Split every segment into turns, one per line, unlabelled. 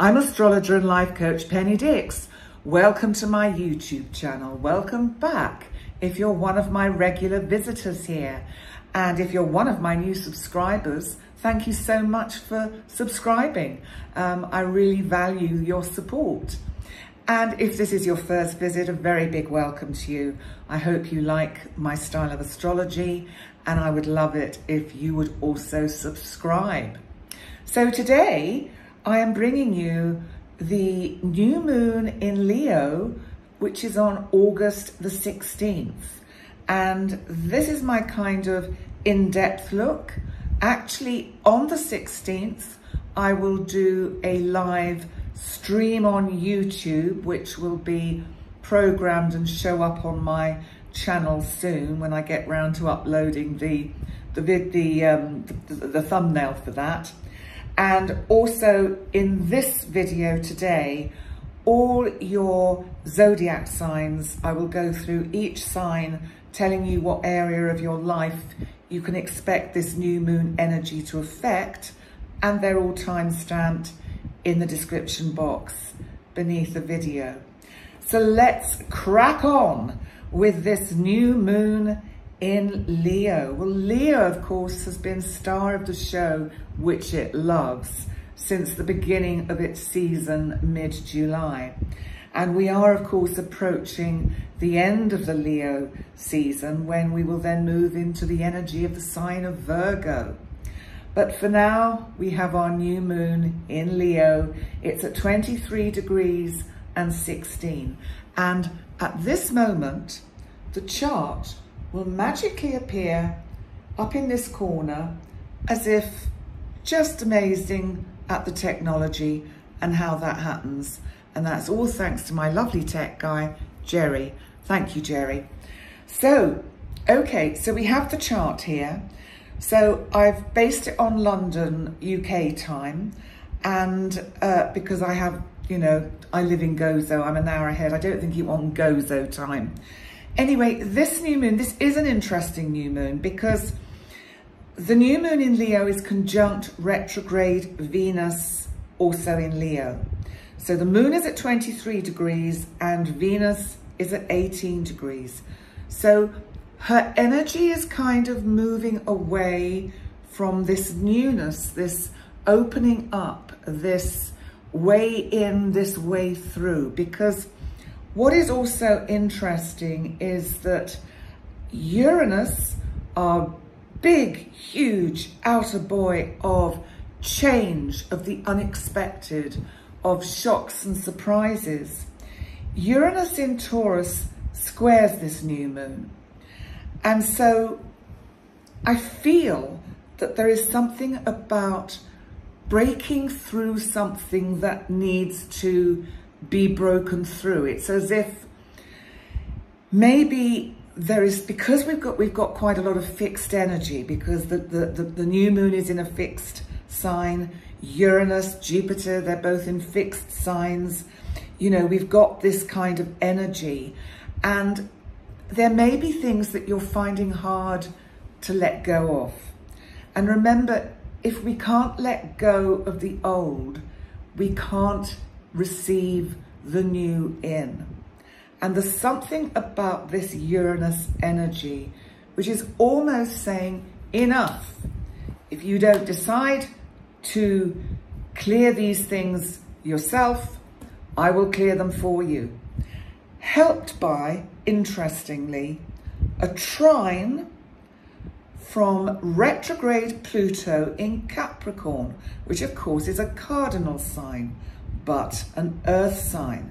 I'm astrologer and life coach Penny Dix. Welcome to my YouTube channel. Welcome back if you're one of my regular visitors here. And if you're one of my new subscribers, thank you so much for subscribing. I really value your support. And if this is your first visit, a very big welcome to you. I hope you like my style of astrology, and I would love it if you would also subscribe. So today I am bringing you the new moon in Leo, which is on August the 16th. And this is my kind of in-depth look. Actually, on the 16th, I will do a live stream on YouTube, which will be programmed and show up on my channel soon when I get round to uploading the thumbnail for that. And also in this video today, all your zodiac signs, I will go through each sign telling you what area of your life you can expect this new moon energy to affect, and they're all time-stamped in the description box beneath the video. So let's crack on with this new moon in Leo. Well, Leo, of course, has been star of the show, which it loves, since the beginning of its season, mid-July. And we are, of course, approaching the end of the Leo season, when we will then move into the energy of the sign of Virgo. But for now, we have our new moon in Leo. It's at 23 degrees and 16. And at this moment, the chart will magically appear up in this corner, as if just amazing at the technology and how that happens. And that's all thanks to my lovely tech guy, Jerry. Thank you, Jerry. So, okay, so we have the chart here. So I've based it on London, UK time. And because I have, you know, I live in Gozo, I'm an hour ahead. I don't think you want Gozo time. Anyway, this new moon, this is an interesting new moon, because the new moon in Leo is conjunct retrograde Venus, also in Leo. So the moon is at 23 degrees and Venus is at 18 degrees. So her energy is kind of moving away from this newness, this opening up, this way in, this way through. Because what is also interesting is that Uranus, our big, huge outer boy of change, of the unexpected, of shocks and surprises, Uranus in Taurus squares this new moon. And so I feel that there is something about breaking through something that needs to be broken through. It's as if maybe there is, because we've got quite a lot of fixed energy, because the new moon is in a fixed sign. Uranus, Jupiter, they're both in fixed signs. You know, we've got this kind of energy, and there may be things that you're finding hard to let go of. And remember, if we can't let go of the old, we can't receive the new in. And there's something about this Uranus energy which is almost saying, enough. If you don't decide to clear these things yourself, I will clear them for you. Helped by, interestingly, a trine from retrograde Pluto in Capricorn, which of course is a cardinal sign, but an earth sign.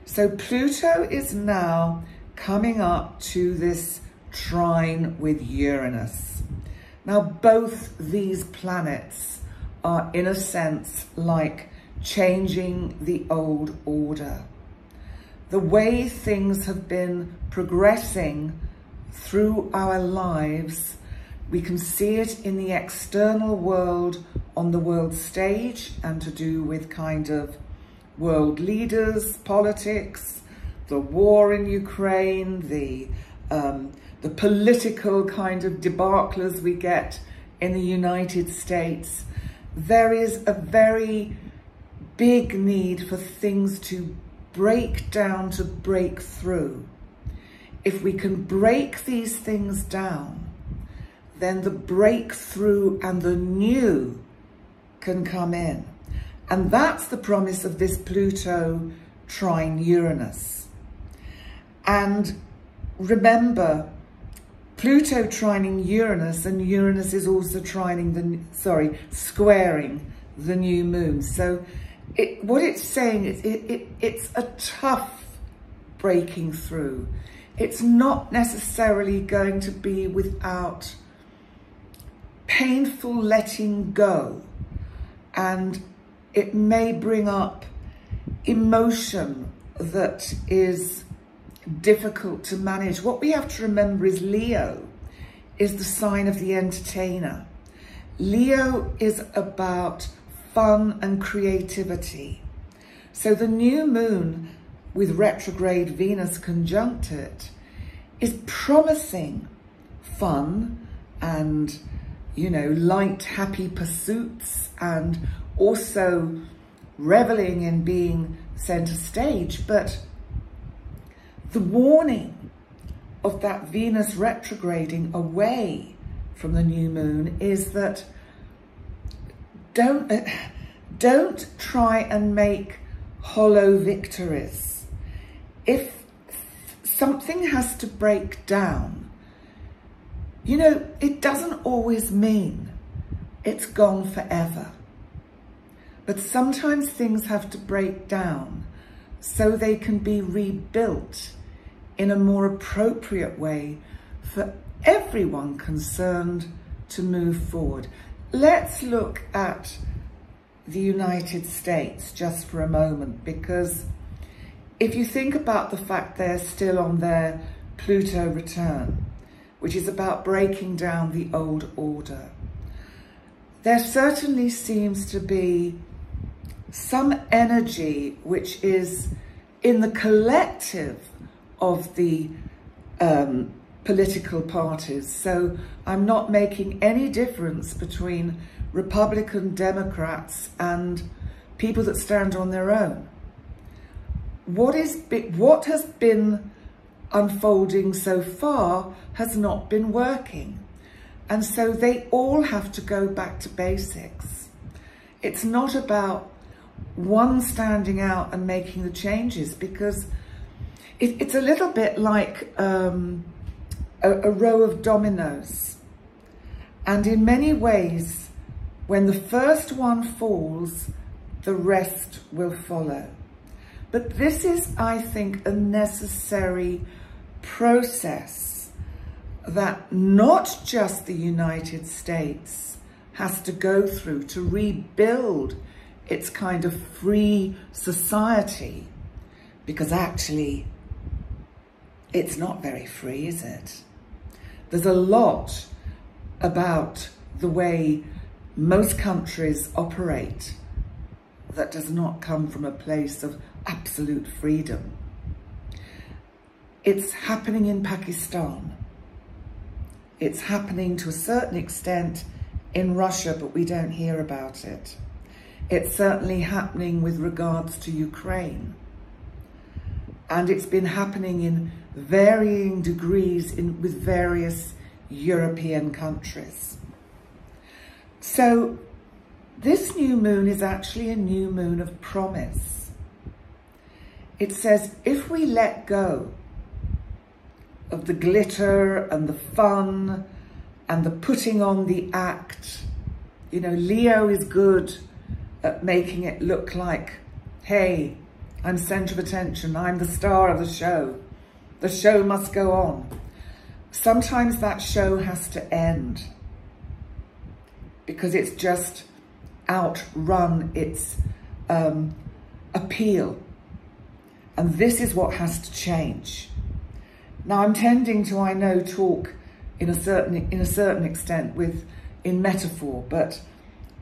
So Pluto is now coming up to this trine with Uranus. Now, both these planets are, in a sense, like changing the old order. The way things have been progressing through our lives, we can see it in the external world, on the world stage, and to do with kind of world leaders, politics, the war in Ukraine, the political kind of debacles we get in the United States. There is a very big need for things to break down, to break through. If we can break these things down, then the breakthrough and the new can come in. And that's the promise of this Pluto trine Uranus. And remember, Pluto trining Uranus, and Uranus is also squaring the new moon. So what it's saying is it's a tough breaking through. It's not necessarily going to be without painful letting go, and it may bring up emotion that is difficult to manage. What we have to remember is Leo is the sign of the entertainer. Leo is about fun and creativity. So the new moon with retrograde Venus conjunct it is promising fun and, you know, light, happy pursuits, and also reveling in being center stage. But the warning of that Venus retrograding away from the new moon is that don't try and make hollow victories. If something has to break down, you know, it doesn't always mean it's gone forever. But sometimes things have to break down so they can be rebuilt in a more appropriate way for everyone concerned to move forward. Let's look at the United States just for a moment, because if you think about the fact they're still on their Pluto return, which is about breaking down the old order, there certainly seems to be some energy which is in the collective of the political parties. So I'm not making any difference between Republican, Democrats and people that stand on their own. What has been unfolding so far has not been working. And so they all have to go back to basics. It's not about one standing out and making the changes, because it's a little bit like a row of dominoes. And in many ways, when the first one falls, the rest will follow. But this is, I think, a necessary process that not just the United States has to go through to rebuild its kind of free society, because actually it's not very free, is it? There's a lot about the way most countries operate that does not come from a place of absolute freedom. It's happening in Pakistan. It's happening to a certain extent in Russia, but we don't hear about it. It's certainly happening with regards to Ukraine. And it's been happening in varying degrees with various European countries. So this new moon is actually a new moon of promise. It says if we let go of the glitter and the fun and the putting on the act, you know, Leo is good at making it look like, hey, I'm center of attention, I'm the star of the show. The show must go on. Sometimes that show has to end because it's just outrun its appeal. And this is what has to change. Now I'm tending to, I know, talk in a certain extent in metaphor, but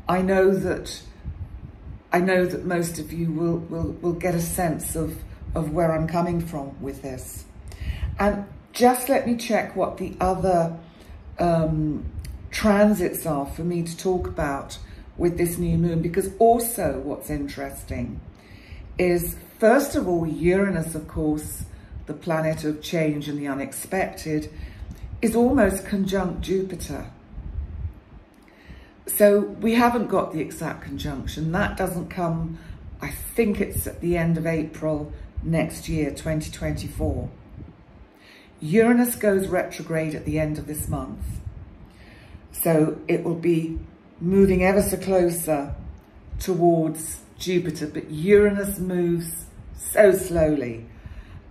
I know that most of you will get a sense of where I'm coming from with this. And just let me check what the other transits are for me to talk about with this new moon, because also what's interesting is, first of all, Uranus, of course, the planet of change and the unexpected, is almost conjunct Jupiter. So we haven't got the exact conjunction. That doesn't come, I think it's at the end of April next year, 2024. Uranus goes retrograde at the end of this month. So it will be moving ever so closer towards Jupiter, but Uranus moves so slowly.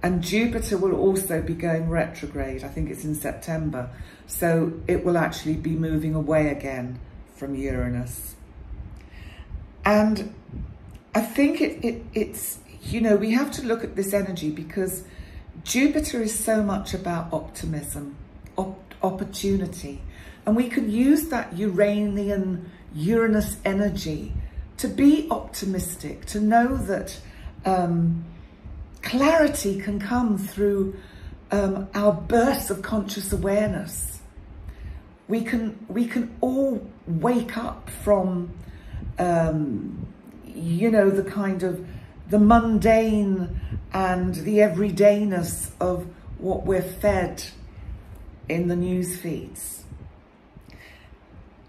And Jupiter will also be going retrograde. I think it's in September. So it will actually be moving away again from Uranus. And I think it's, you know, we have to look at this energy because Jupiter is so much about optimism, opportunity. And we can use that Uranian Uranus energy to be optimistic, to know that clarity can come through our bursts of conscious awareness. We can all wake up from, you know, the kind of the mundane and the everydayness of what we're fed in the news feeds.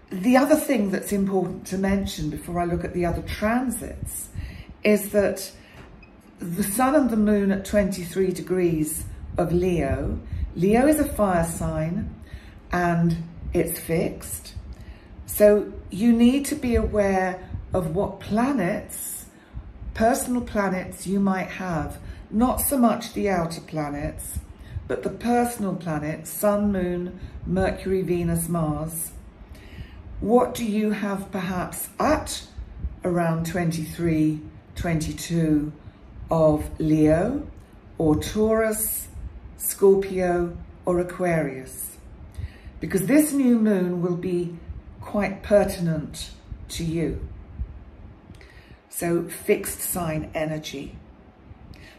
The other thing that's important to mention before I look at the other transits is that the sun and the moon at 23 degrees of Leo. Leo is a fire sign and it's fixed. So you need to be aware of what planets, personal planets you might have, not so much the outer planets, but the personal planets, Sun, Moon, Mercury, Venus, Mars. What do you have perhaps at around 23, 22 of Leo or Taurus, Scorpio or Aquarius? Because this new moon will be quite pertinent to you. So fixed sign energy.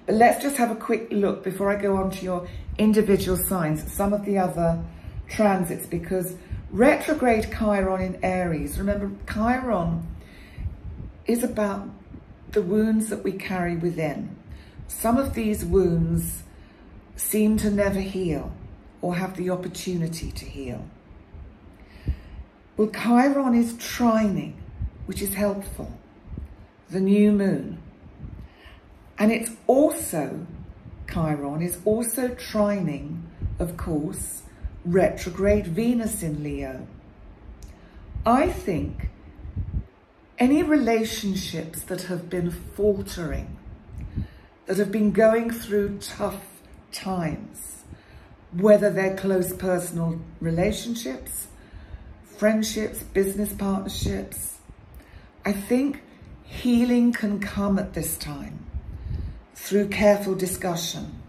But let's just have a quick look before I go on to your individual signs, some of the other transits, because retrograde Chiron in Aries, remember Chiron is about the wounds that we carry within. Some of these wounds seem to never heal or have the opportunity to heal. Well, Chiron is trining, which is helpful, the new moon. And it's also, Chiron is also trining, of course, retrograde Venus in Leo. I think any relationships that have been faltering, that have been going through tough times, whether they're close personal relationships, friendships, business partnerships, I think healing can come at this time through careful discussion.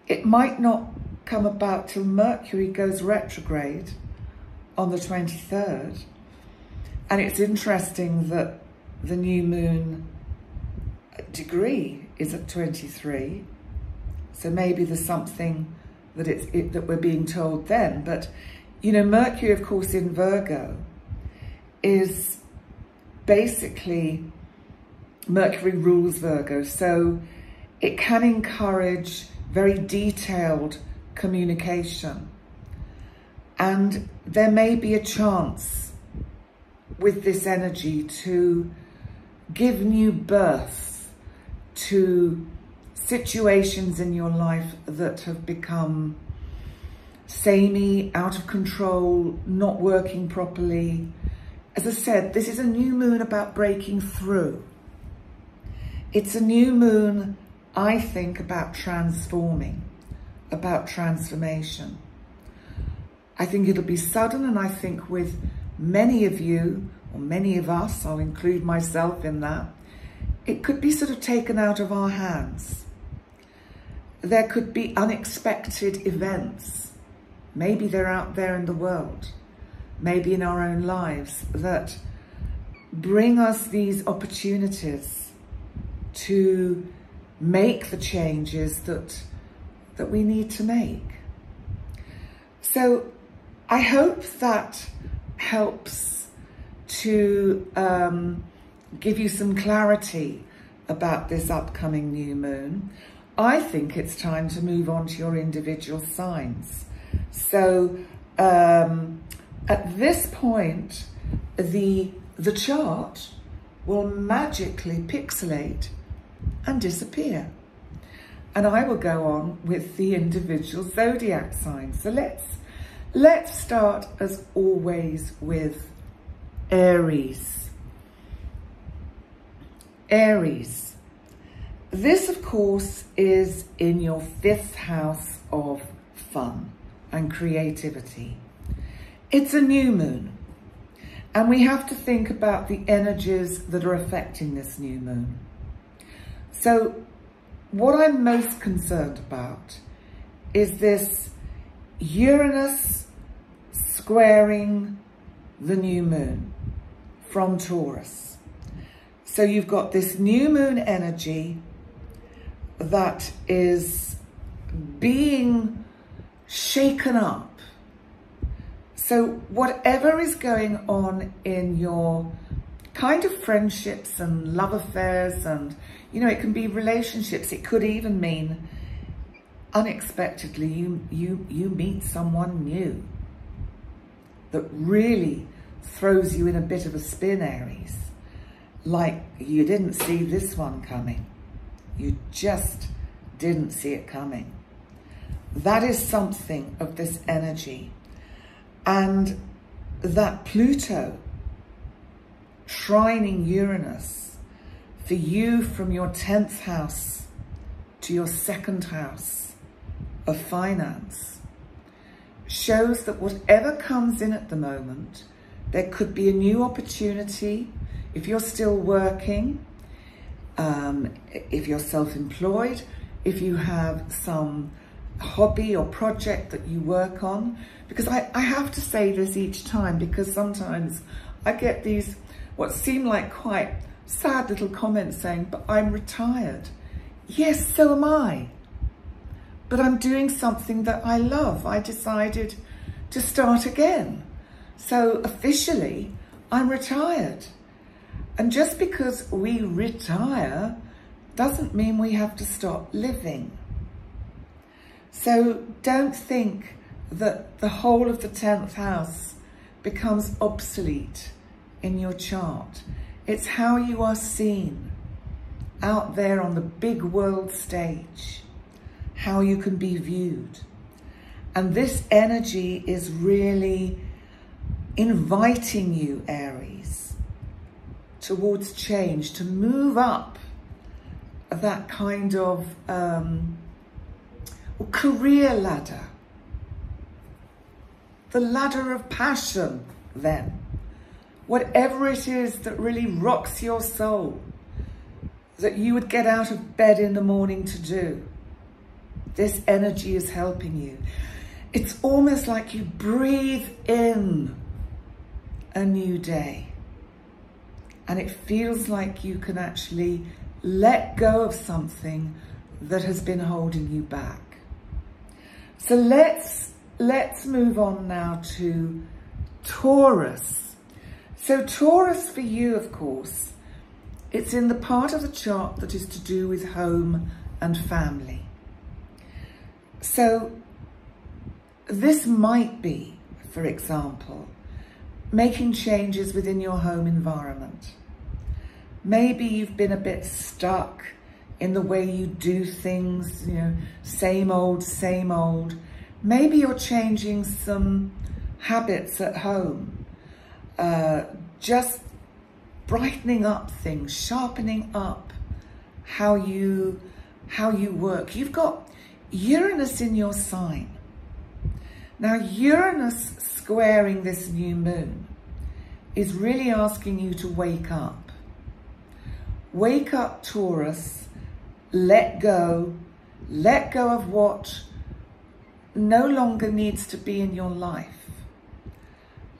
It might not come about till Mercury goes retrograde on the 23rd. And it's interesting that the new moon degree is at 23. So maybe there's something that that we're being told then. But, you know, Mercury, of course, in Virgo is basically, Mercury rules Virgo. So it can encourage very detailed communication. And there may be a chance with this energy to give new birth to situations in your life that have become samey, out of control, not working properly. As I said, this is a new moon about breaking through. It's a new moon, I think, about transforming, about transformation. I think it'll be sudden, and I think with many of you, or many of us, I'll include myself in that, it could be sort of taken out of our hands. There could be unexpected events. Maybe they're out there in the world, maybe in our own lives, that bring us these opportunities to make the changes that we need to make. So I hope that helps to give you some clarity about this upcoming new moon, I think it's time to move on to your individual signs. So at this point, the chart will magically pixelate and disappear. And I will go on with the individual zodiac signs. So let's start as always with Aries. Aries. This, of course, is in your 5th house of fun and creativity. It's a new moon, and we have to think about the energies that are affecting this new moon. So what I'm most concerned about is this Uranus squaring the new moon from Taurus. So you've got this new moon energy that is being shaken up. So whatever is going on in your kind of friendships and love affairs, and, you know, it can be relationships. It could even mean unexpectedly you meet someone new that really throws you in a bit of a spin, Aries. Like you didn't see this one coming. You just didn't see it coming. That is something of this energy. And that Pluto trining Uranus for you from your 10th house to your 2nd house of finance shows that whatever comes in at the moment, there could be a new opportunity. If you're still working, if you're self-employed, if you have some hobby or project that you work on, because I have to say this each time, because sometimes I get these what seem like quite sad little comments saying, but I'm retired. Yes, so am I. But I'm doing something that I love. I decided to start again. So officially, I'm retired. And just because we retire doesn't mean we have to stop living. So don't think that the whole of the 10th house becomes obsolete in your chart. It's how you are seen out there on the big world stage, how you can be viewed. And this energy is really inviting you, Aries, towards change, to move up that kind of career ladder, the ladder of passion then. Whatever it is that really rocks your soul, that you would get out of bed in the morning to do, this energy is helping you. It's almost like you breathe in a new day, and it feels like you can actually let go of something that has been holding you back. So let's move on now to Taurus. So Taurus for you, of course, it's in the part of the chart that is to do with home and family. So this might be, for example, making changes within your home environment. Maybe you've been a bit stuck in the way you do things, you know, same old, same old. Maybe you're changing some habits at home. Just brightening up things, sharpening up how you work. You've got Uranus in your sign. Now, Uranus squaring this new moon is really asking you to wake up. Wake up, Taurus. Let go of what no longer needs to be in your life.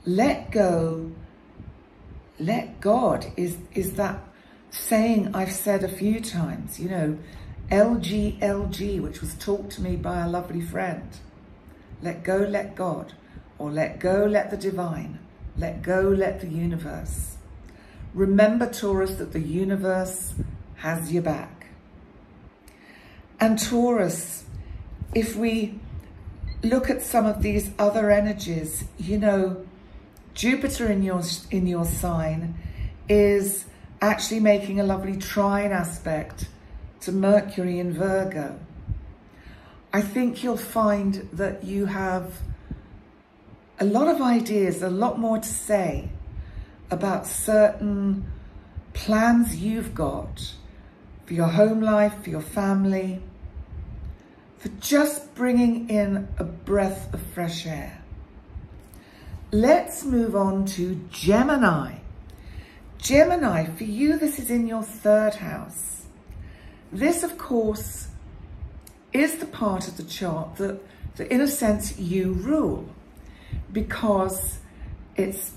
Let go, let God is that saying I've said a few times, you know, LG, which was taught to me by a lovely friend. Let go, let God, or let go, let the divine. Let go, let the universe. Remember, Taurus, that the universe has your back. And Taurus, if we look at some of these other energies, you know, Jupiter in your sign is actually making a lovely trine aspect to Mercury in Virgo. I think you'll find that you have a lot of ideas, a lot more to say about certain plans you've got for your home life, for your family, for just bringing in a breath of fresh air. Let's move on to Gemini. Gemini, for you, this is in your 3rd house. This, of course, is the part of the chart that in a sense, you rule, because it's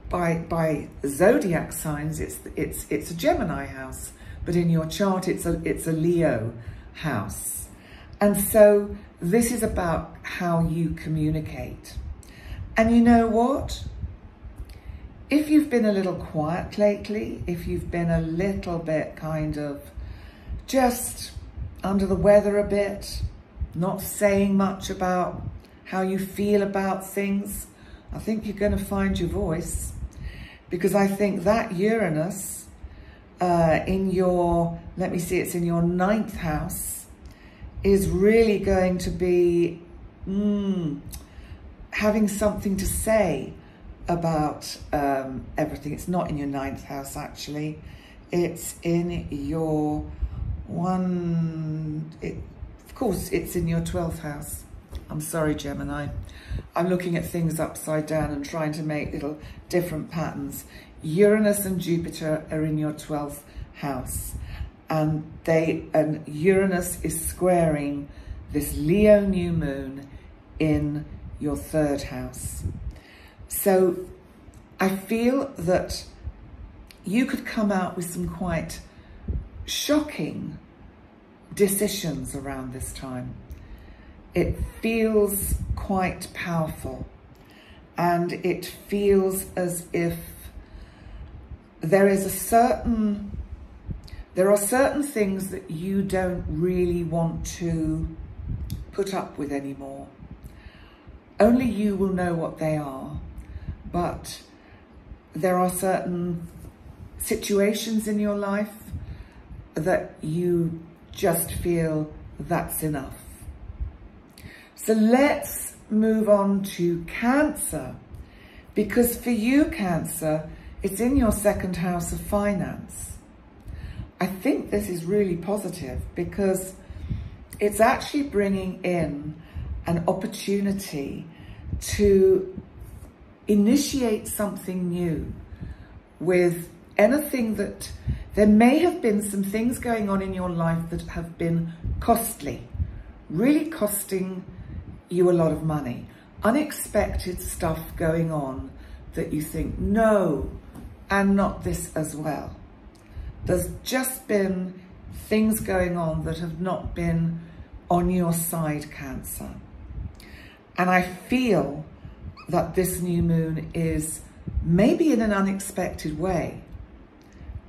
by zodiac signs, it's a Gemini house, but in your chart, it's a Leo house. And so this is about how you communicate. And you know what? If you've been a little quiet lately, if you've been a little bit kind of just under the weather a bit, not saying much about how you feel about things, I think you're going to find your voice, because I think that Uranus in your, let me see, it's in your 9th house, is really going to be having something to say about everything. It's not in your 9th house, actually. It's in your of course, it's in your 12th house. I'm sorry, Gemini. I'm looking at things upside down and trying to make little different patterns. Uranus and Jupiter are in your 12th house, and Uranus is squaring this Leo new moon in your 3rd house. So I feel that you could come out with some quite shocking decisions around this time. It feels quite powerful, and it feels as if there are certain things that you don't really want to put up with anymore. Only you will know what they are, but there are certain situations in your life that you just feel that's enough. So let's move on to Cancer, because for you, Cancer, it's in your 2nd house of finance. I think this is really positive, because it's actually bringing in an opportunity to initiate something new with anything that there may have been some things going on in your life that have been costly, really costing you a lot of money, unexpected stuff going on that you think, no, and not this as well. There's just been things going on that have not been on your side, Cancer. And I feel that this new moon is maybe in an unexpected way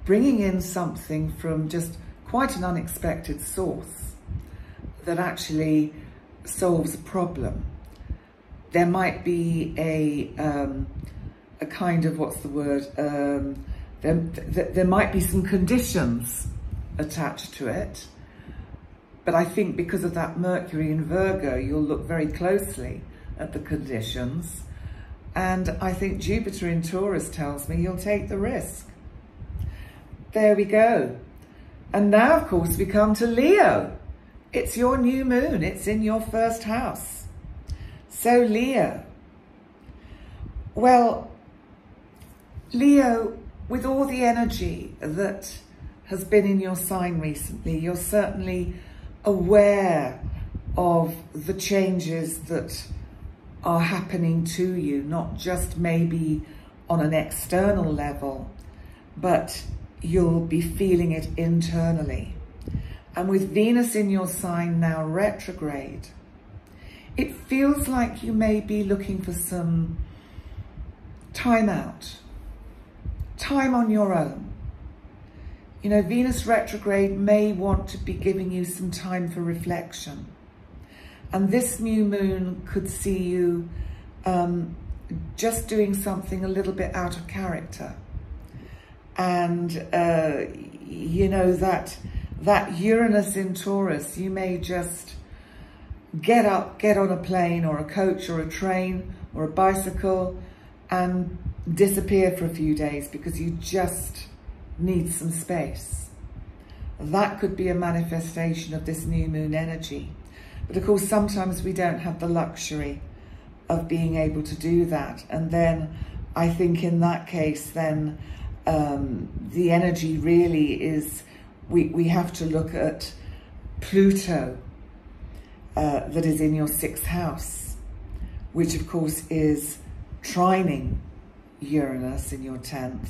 bringing in something from just quite an unexpected source that actually solves a problem. There might be a kind of, what's the word, there might be some conditions attached to it, but I think because of that Mercury in Virgo, you'll look very closely at the conditions, and I think Jupiter in Taurus tells me you'll take the risk. There we go. And now, of course, we come to Leo. It's your new moon. It's in your 1st house. So Leo. Well, Leo, with all the energy that has been in your sign recently, you're certainly aware of the changes that are happening to you, not just maybe on an external level, but you'll be feeling it internally. And with Venus in your sign now retrograde, it feels like you may be looking for some time out, time on your own. You know, Venus retrograde may want to be giving you some time for reflection. And this new moon could see you just doing something a little bit out of character. And, you know, that Uranus in Taurus, you may just get up, get on a plane or a coach or a train or a bicycle and disappear for a few days because you just need some space. That could be a manifestation of this new moon energy. But of course, sometimes we don't have the luxury of being able to do that. And then I think in that case, then the energy really is, we have to look at Pluto that is in your 6th house, which of course is trining Uranus in your 10th,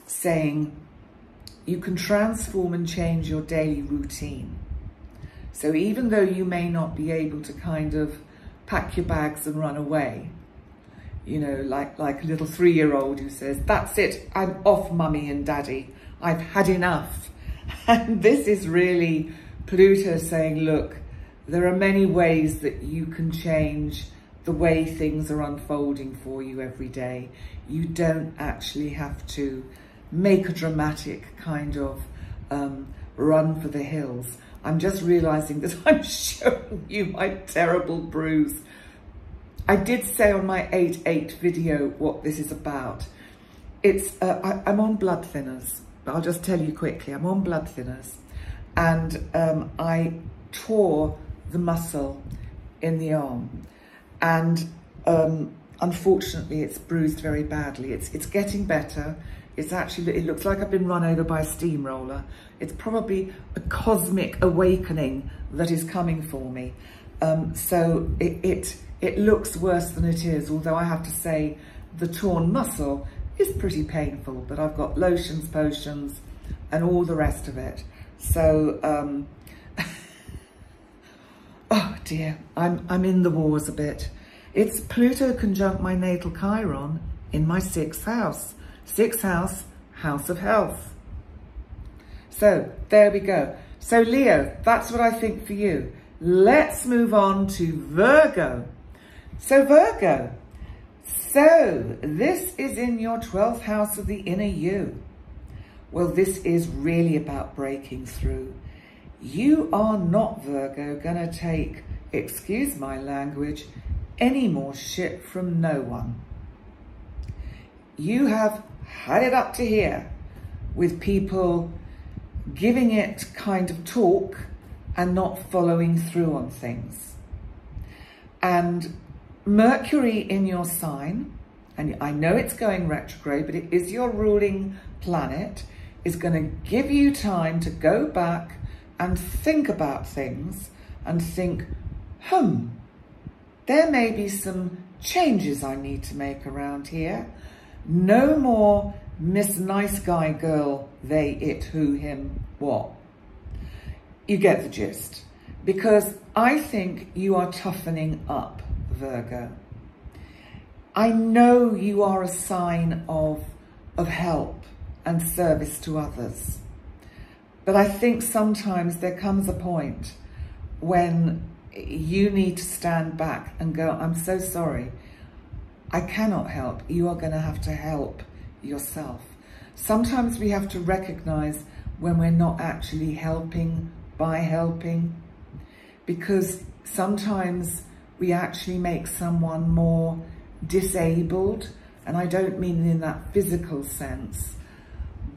saying you can transform and change your daily routine. So even though you may not be able to kind of pack your bags and run away, you know, like a little 3-year-old who says, that's it, I'm off, mummy and daddy, I've had enough. And this is really Pluto saying, look, there are many ways that you can change the way things are unfolding for you every day. You don't actually have to make a dramatic kind of run for the hills. I'm just realizing that I'm showing you my terrible bruise. I did say on my 8/8 video what this is about. It's I'm on blood thinners. I'll just tell you quickly, I'm on blood thinners, and I tore the muscle in the arm, and unfortunately it's bruised very badly. It's getting better. It's actually, it looks like I've been run over by a steamroller. It's probably a cosmic awakening that is coming for me. So it looks worse than it is, although I have to say the torn muscle is pretty painful, but I've got lotions, potions, and all the rest of it. So, oh dear, I'm in the wars a bit. It's Pluto conjunct my natal Chiron in my 6th house. 6th house, house of health. So there we go. So Leo, that's what I think for you. Let's move on to Virgo. So Virgo, so this is in your 12th house of the inner you. Well, this is really about breaking through. You are not, Virgo, gonna take, excuse my language, any more shit from no one. You have had it up to here with people giving it kind of talk and not following through on things. And Mercury in your sign, and I know it's going retrograde, but it is your ruling planet, is going to give you time to go back and think about things and think, there may be some changes I need to make around here. No more Miss Nice Guy Girl, they, it, who, him, what. You get the gist. Because I think you are toughening up, Virgo. I know you are a sign of help and service to others. But I think sometimes there comes a point when you need to stand back and go, I'm so sorry. I cannot help. You are going to have to help yourself. Sometimes we have to recognize when we're not actually helping by helping, because sometimes we actually make someone more disabled, and I don't mean in that physical sense,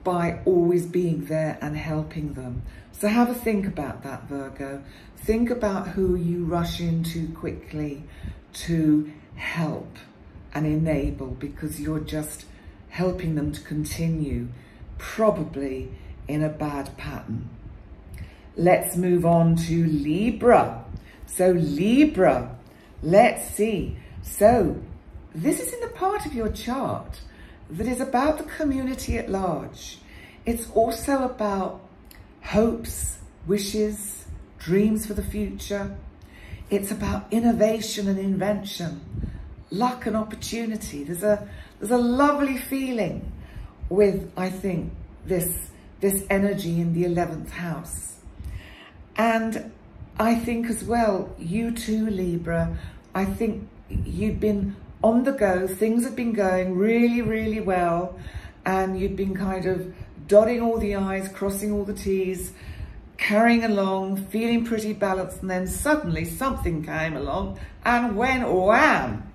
by always being there and helping them. So have a think about that, Virgo. Think about who you rush into quickly to help and enable, because you're just helping them to continue, probably in a bad pattern. Let's move on to Libra. So Libra, let's see. So this is in the part of your chart that is about the community at large. It's also about hopes, wishes, dreams for the future. It's about innovation and invention. luck and opportunity. There's a lovely feeling with, I think, this energy in the 11th house. And I think as well, you too, Libra, I think you've been on the go. Things have been going really, really well. And you've been kind of dotting all the I's, crossing all the T's, carrying along, feeling pretty balanced. And then suddenly something came along and went wham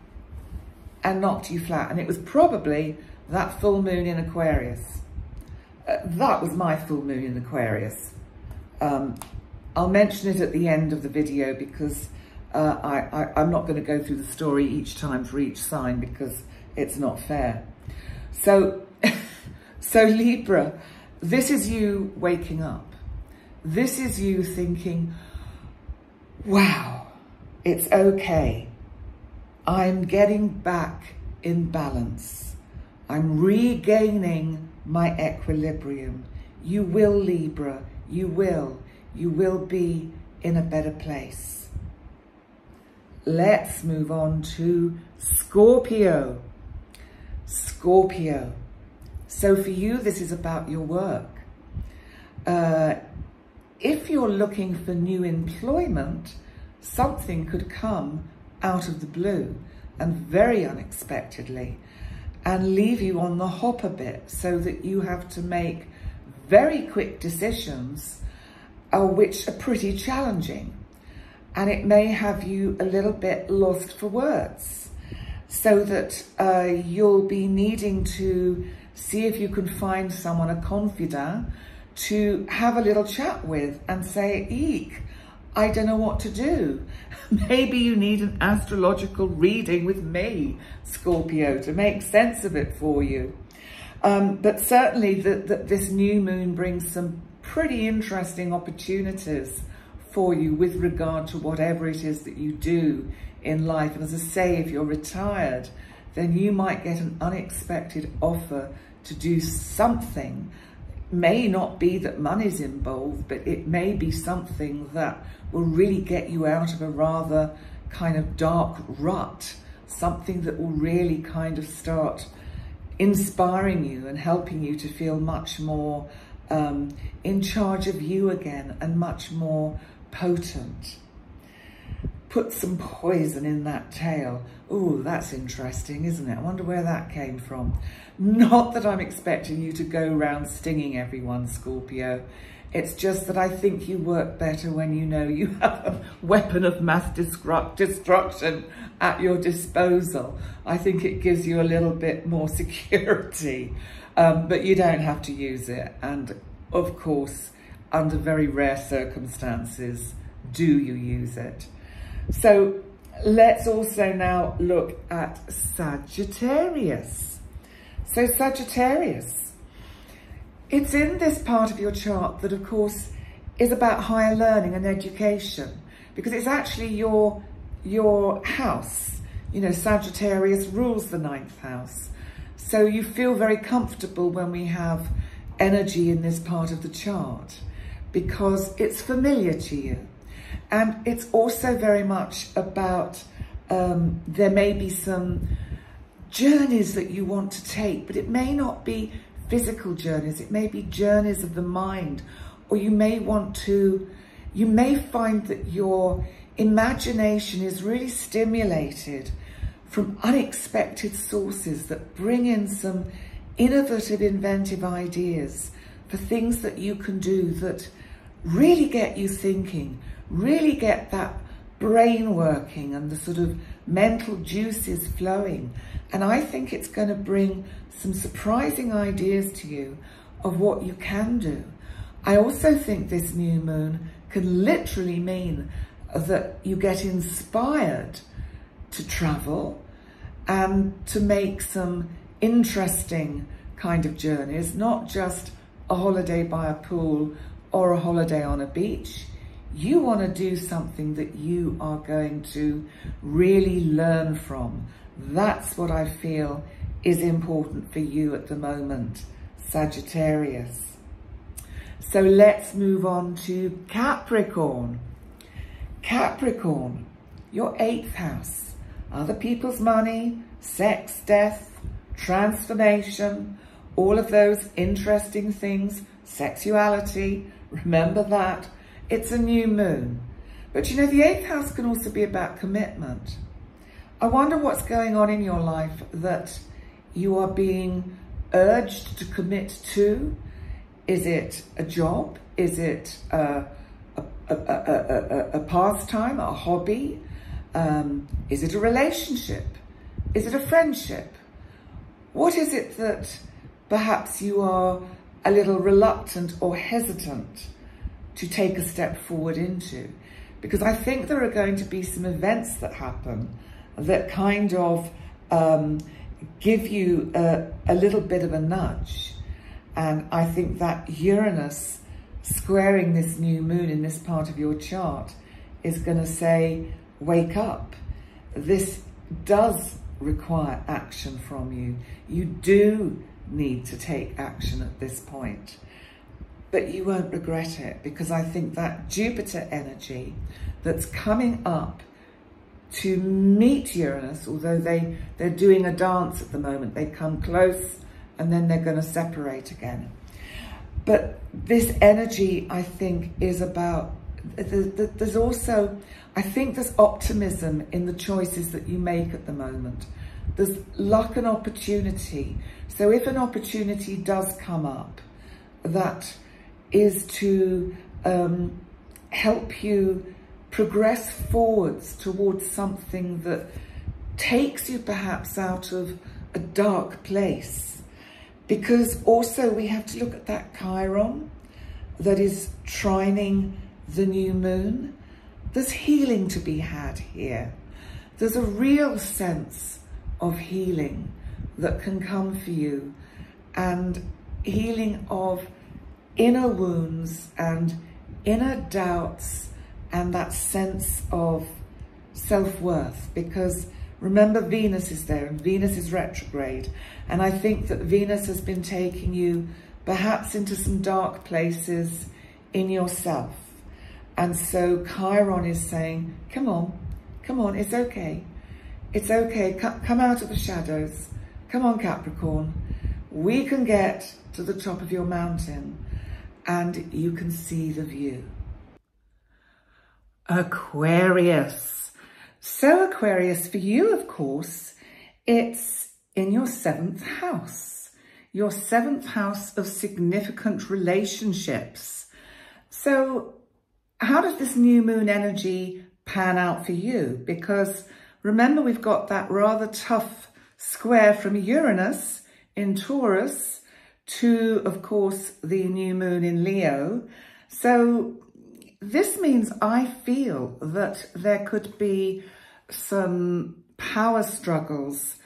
and knocked you flat. And it was probably that full moon in Aquarius. That was my full moon in Aquarius. I'll mention it at the end of the video because I'm not going to go through the story each time for each sign because it's not fair. So, so Libra, this is you waking up. This is you thinking, wow, it's okay. I'm getting back in balance. I'm regaining my equilibrium. You will, Libra, you will. You will be in a better place. Let's move on to Scorpio. Scorpio. So for you, this is about your work. If you're looking for new employment, something could come out of the blue and very unexpectedly and leave you on the hop a bit so that you have to make very quick decisions which are pretty challenging. And it may have you a little bit lost for words so that you'll be needing to see if you can find someone, a confidant, to have a little chat with and say, eek, I don't know what to do. Maybe you need an astrological reading with me, Scorpio, to make sense of it for you. But certainly this new moon brings some pretty interesting opportunities for you with regard to whatever it is that you do in life. And as I say, if you're retired, then you might get an unexpected offer to do something. May not be that money's involved, but it may be something that will really get you out of a rather kind of dark rut, something that will really kind of start inspiring you and helping you to feel much more in charge of you again and much more potent. Put some poison in that tail. Ooh, that's interesting, isn't it? I wonder where that came from. Not that I'm expecting you to go around stinging everyone, Scorpio. It's just that I think you work better when you know you have a weapon of mass destruction at your disposal. I think it gives you a little bit more security, but you don't have to use it. And of course, under very rare circumstances, do you use it? So let's also now look at Sagittarius. So Sagittarius, it's in this part of your chart that of course is about higher learning and education, because it's actually your house. You know, Sagittarius rules the 9th house. So you feel very comfortable when we have energy in this part of the chart because it's familiar to you. And it's also very much about, there may be some journeys that you want to take, but it may not be physical journeys. It may be journeys of the mind, or you may find that your imagination is really stimulated from unexpected sources that bring in some innovative, inventive ideas for things that you can do that really get you thinking, really get that brain working and the sort of mental juices flowing. And I think it's going to bring some surprising ideas to you of what you can do. I also think this new moon can literally mean that you get inspired to travel and to make some interesting kind of journeys, not just a holiday by a pool or a holiday on a beach. You want to do something that you are going to really learn from. That's what I feel is important for you at the moment, Sagittarius. So let's move on to Capricorn. Capricorn, your 8th house. other people's money, sex, death, transformation, all of those interesting things, sexuality, remember that. It's a new moon. But you know, the 8th house can also be about commitment. I wonder what's going on in your life that you are being urged to commit to. Is it a job? Is it a pastime, a hobby? Is it a relationship? Is it a friendship? What is it that perhaps you are a little reluctant or hesitant to take a step forward into? Because I think there are going to be some events that happen that kind of give you a little bit of a nudge. And I think that Uranus squaring this new moon in this part of your chart is going to say, wake up. This does require action from you. You do need to take action at this point, but you won't regret it, because I think that Jupiter energy that's coming up to meet Uranus, although they're doing a dance at the moment, they come close and then they're going to separate again. But this energy, I think, is about, there's also, I think there's optimism in the choices that you make at the moment. There's luck and opportunity. So if an opportunity does come up that is to help you progress forwards towards something that takes you perhaps out of a dark place, because also we have to look at that Chiron that is trining the new moon. There's healing to be had here. There's a real sense of healing that can come for you, and healing of inner wounds and inner doubts and that sense of self-worth, because remember, Venus is there and Venus is retrograde, and I think that Venus has been taking you perhaps into some dark places in yourself. And so Chiron is saying, come on, it's okay. It's okay, come out of the shadows. Come on, Capricorn. We can get to the top of your mountain and you can see the view. Aquarius. So Aquarius, for you, of course, it's in your 7th house. Your 7th house of significant relationships. So how does this new moon energy pan out for you? Because remember, we've got that rather tough square from Uranus in Taurus to, of course, the new moon in Leo. So this means I feel that there could be some power struggles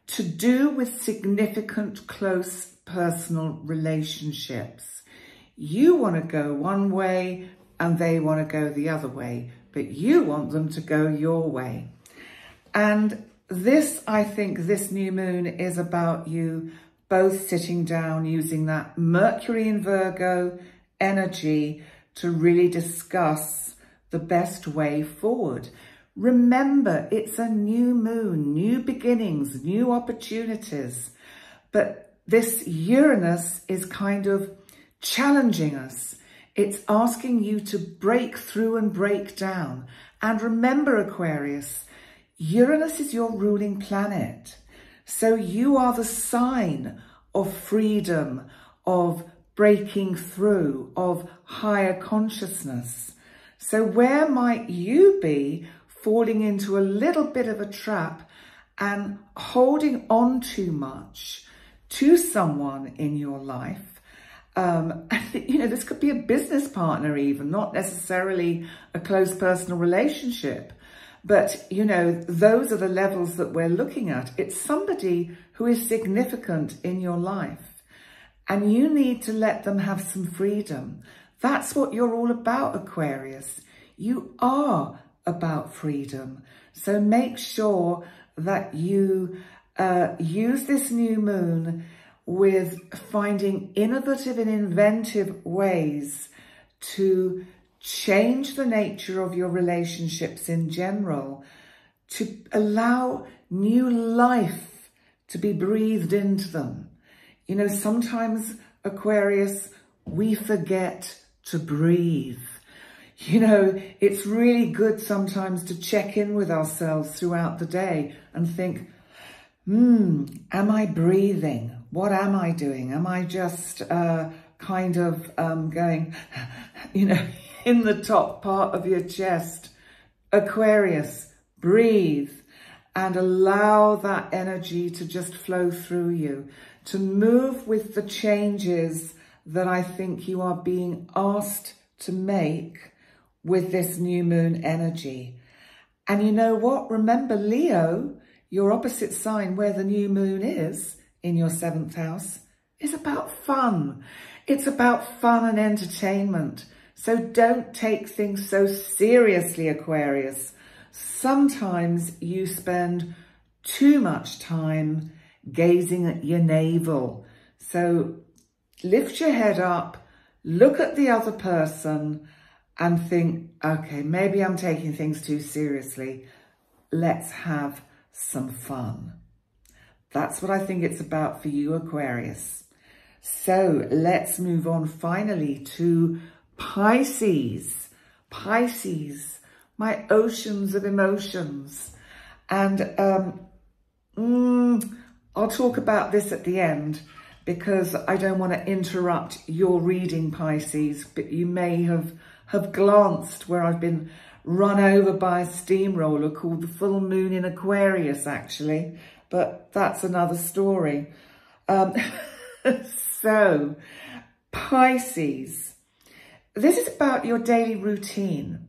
to do with significant close personal relationships. You want to go one way and they want to go the other way, but you want them to go your way. And this, I think, this new moon is about you both sitting down using that Mercury in Virgo energy to really discuss the best way forward. Remember, it's a new moon, new beginnings, new opportunities. But this Uranus is kind of challenging us. It's asking you to break through and break down. And remember, Aquarius, Uranus is your ruling planet. So you are the sign of freedom, of breaking through, of higher consciousness. So where might you be falling into a little bit of a trap and holding on too much to someone in your life? You know, this could be a business partner even, not necessarily a close personal relationship. But, you know, those are the levels that we're looking at. It's somebody who is significant in your life, and you need to let them have some freedom. That's what you're all about, Aquarius. You are about freedom. So make sure that you use this new moon with finding innovative and inventive ways to change the nature of your relationships in general, to allow new life to be breathed into them. You know, sometimes, Aquarius, we forget to breathe. You know, it's really good sometimes to check in with ourselves throughout the day and think, am I breathing? What am I doing? Am I just kind of going, you know, in the top part of your chest? Aquarius, breathe and allow that energy to just flow through you, to move with the changes that I think you are being asked to make with this new moon energy. And you know what? Remember, Leo, your opposite sign where the new moon is in your 7th house, is about fun. It's about fun and entertainment. So don't take things so seriously, Aquarius. Sometimes you spend too much time gazing at your navel. So lift your head up, look at the other person and think, okay, maybe I'm taking things too seriously. Let's have some fun. That's what I think it's about for you, Aquarius. So let's move on finally to Pisces. Pisces, my oceans of emotions. And I'll talk about this at the end because I don't want to interrupt your reading, Pisces, but you may have glanced where I've been run over by a steamroller called the full moon in Aquarius, actually, but that's another story. So, Pisces, this is about your daily routine.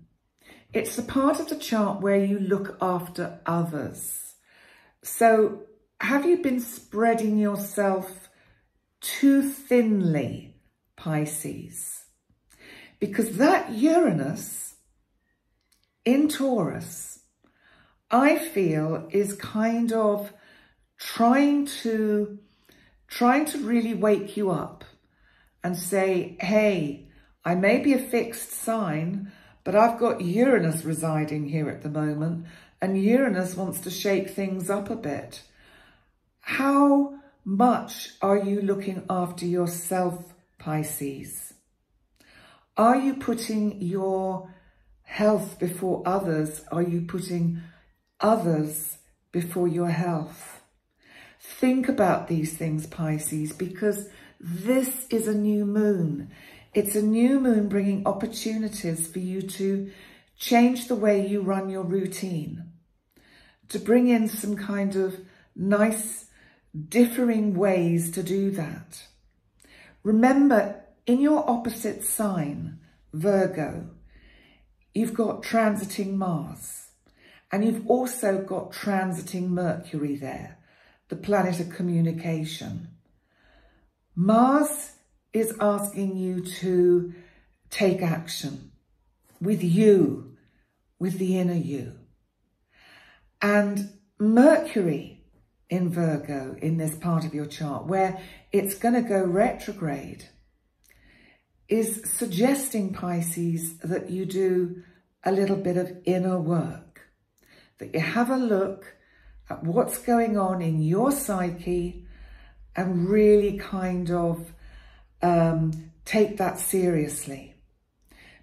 It's the part of the chart where you look after others. So, have you been spreading yourself too thinly, Pisces? Because that Uranus in Taurus, I feel, is kind of trying to really wake you up and say, hey, I may be a fixed sign, but I've got Uranus residing here at the moment, and Uranus wants to shake things up a bit. How much are you looking after yourself, Pisces? Are you putting your health before others? Are you putting others before your health? Think about these things, Pisces, because this is a new moon. It's a new moon bringing opportunities for you to change the way you run your routine, to bring in some kind of nice, differing ways to do that. Remember, in your opposite sign, Virgo, you've got transiting Mars, and you've also got transiting Mercury there, the planet of communication. Mars is asking you to take action with you, with the inner you. And Mercury in Virgo, in this part of your chart, where it's going to go retrograde, is suggesting, Pisces, that you do a little bit of inner work, that you have a look at what's going on in your psyche and really kind of take that seriously.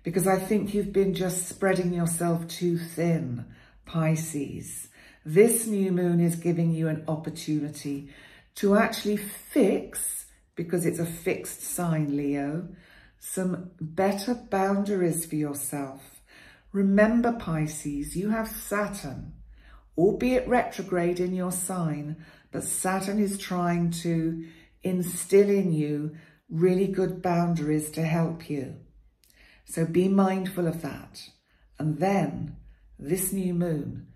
Because I think you've been just spreading yourself too thin, Pisces. This new moon is giving you an opportunity to actually fix, because it's a fixed sign, Leo, some better boundaries for yourself. Remember, Pisces, you have Saturn, albeit retrograde in your sign, but Saturn is trying to instill in you really good boundaries to help you. So be mindful of that. And then this new moon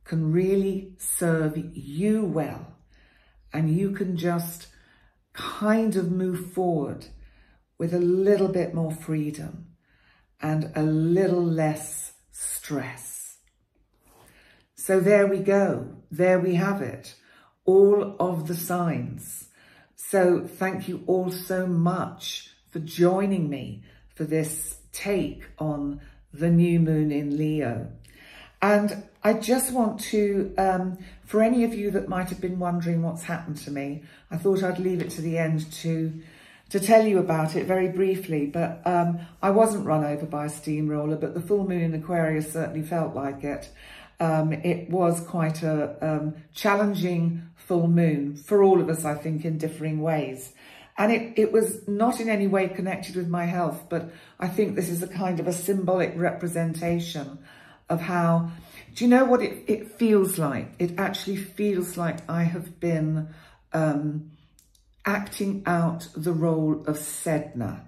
can really serve you well. And you can just kind of move forward with a little bit more freedom and a little less stress. So there we go. There we have it. All of the signs. So thank you all so much for joining me for this take on the new moon in Leo. And I just want to, for any of you that might have been wondering what's happened to me, I thought I'd leave it to the end to tell you about it very briefly. But I wasn't run over by a steamroller, but the full moon in Aquarius certainly felt like it. It was quite a challenging full moon for all of us, I think, in differing ways. And it was not in any way connected with my health, but I think this is a kind of a symbolic representation of how, do you know what it feels like? It actually feels like I have been acting out the role of Sedna.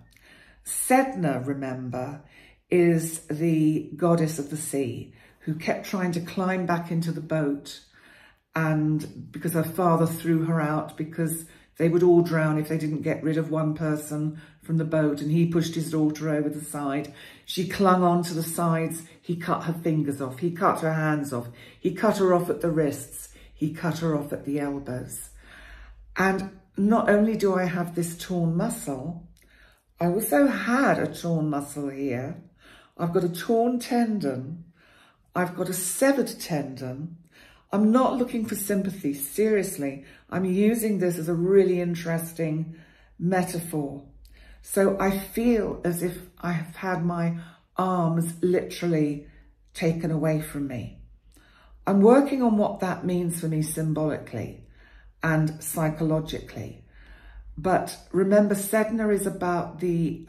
Sedna, remember, is the goddess of the sea who kept trying to climb back into the boat, and because her father threw her out because they would all drown if they didn't get rid of one person from the boat, and he pushed his daughter over the side. She clung on to the sides. He cut her fingers off. He cut her hands off. He cut her off at the wrists. He cut her off at the elbows. And not only do I have this torn muscle, I also had a torn muscle here. I've got a torn tendon. I've got a severed tendon. I'm not looking for sympathy, seriously. I'm using this as a really interesting metaphor. So I feel as if I have had my arms literally taken away from me. I'm working on what that means for me symbolically and psychologically. But remember, Sedna is about the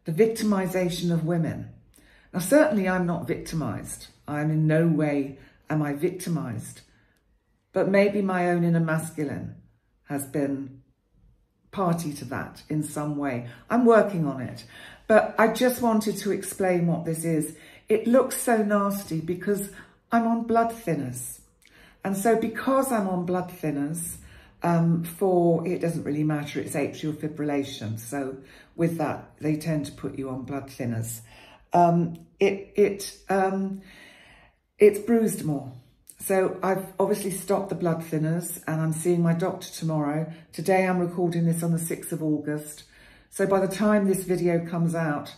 victimization of women. Now, certainly I'm not victimized. I'm in no way am I victimized, but maybe my own inner masculine has been party to that in some way. I'm working on it, but I just wanted to explain what this is. It looks so nasty because I'm on blood thinners. And so because I'm on blood thinners, it doesn't really matter, it's atrial fibrillation. So with that, they tend to put you on blood thinners. It's bruised more. So I've obviously stopped the blood thinners and I'm seeing my doctor tomorrow. Today I'm recording this on the 6th of August. So by the time this video comes out,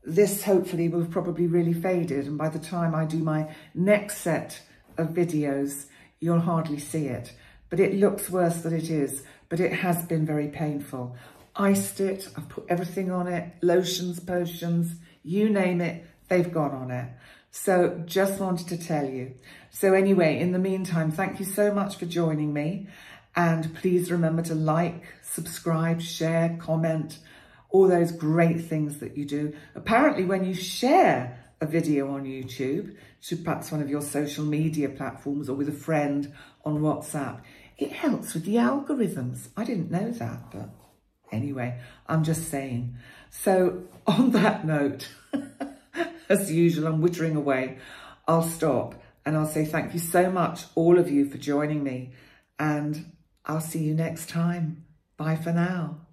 this hopefully will have probably really faded. And by the time I do my next set of videos, you'll hardly see it. But it looks worse than it is, but it has been very painful. Iced it, I've put everything on it, lotions, potions, you name it, they've gone on it. So just wanted to tell you. So anyway, in the meantime, thank you so much for joining me. And please remember to like, subscribe, share, comment, all those great things that you do. Apparently, when you share a video on YouTube to perhaps one of your social media platforms or with a friend on WhatsApp, it helps with the algorithms. I didn't know that, but anyway, I'm just saying. So on that note, as usual, I'm wittering away. I'll stop and I'll say thank you so much, all of you, for joining me. And I'll see you next time. Bye for now.